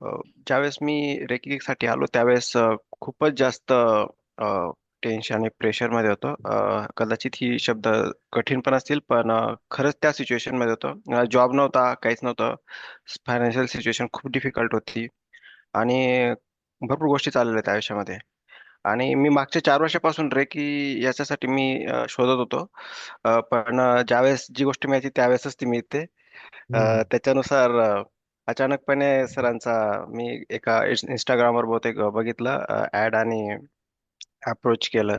अ, ज्यावेळेस मी रेकीसाठी आलो त्यावेळेस खूपच जास्त टेन्शन आणि प्रेशरमध्ये होतो. कदाचित ही शब्द कठीण पण असतील, पण खरंच त्या सिच्युएशनमध्ये होतो. जॉब नव्हता, काहीच नव्हतं. फायनान्शियल सिच्युएशन खूप डिफिकल्ट होती आणि भरपूर गोष्टी चाललेल्या आहेत आयुष्यामध्ये. आणि मी मागच्या 4 वर्षापासून रेकी याच्यासाठी मी शोधत होतो. पण ज्यावेळेस जी गोष्ट मिळायची त्यावेळेसच ती मिळते. हम्म. त्याच्यानुसार अचानकपणे सरांचा मी एका इंस्टाग्रामवर बहुतेक बघितलं ऍड आणि अप्रोच केलं.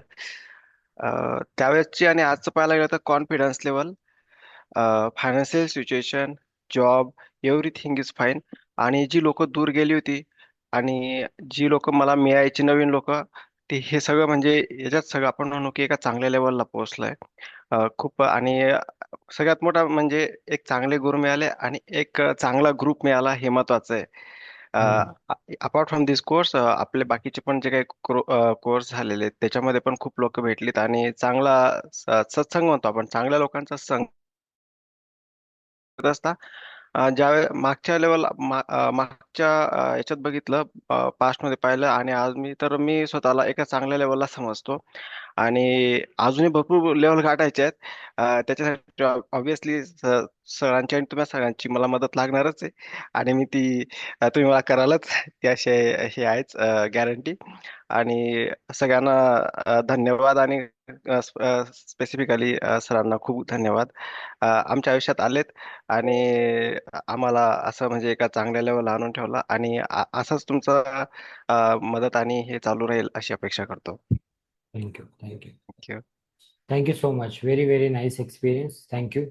त्यावेळेसची आणि आजचं पाहायला गेलं तर confidence level, financial situation, job, everything is fine. आणि जी लोक दूर गेली होती आणि जी लोक मला मिळायची नवीन लोक, ते हे सगळं म्हणजे याच्यात सगळं आपण म्हणू की एका चांगल्या लेवलला पोहोचलंय. खूप आणि सगळ्यात मोठा म्हणजे एक चांगले गुरु मिळाले आणि एक चांगला ग्रुप मिळाला हे महत्वाचं आहे. हम्म. अपार्ट फ्रॉम दिस कोर्स आपले बाकीचे पण जे काही कोर्स झालेले आहेत त्याच्यामध्ये पण खूप लोक भेटलीत आणि चांगला सत्संग म्हणतो आपण, चांगल्या लोकांचा संग करत असता. मागच्या लेवल मागच्या याच्यात बघितलं, पास्टमध्ये पाहिलं आणि आज मी स्वतःला एका चांगल्या लेवलला समजतो आणि अजूनही भरपूर लेवल गाठायचे आहेत. त्याच्यासाठी ऑब्व्हियसली सरांची आणि तुम्हा सगळ्यांची मला मदत लागणारच आहे आणि तुम्ही मला करालच त्याशी हे आहेच गॅरंटी. आणि सगळ्यांना धन्यवाद आणि स्पेसिफिकली सरांना खूप धन्यवाद. आमच्या आयुष्यात आलेत आणि आम्हाला असं म्हणजे एका चांगल्या लेवलला आणून ठेवला आणि असंच तुमचं मदत आणि हे चालू राहील अशी अपेक्षा करतो. Thank you. Thank you. Thank you. Thank you so much. Very very nice experience. Thank you.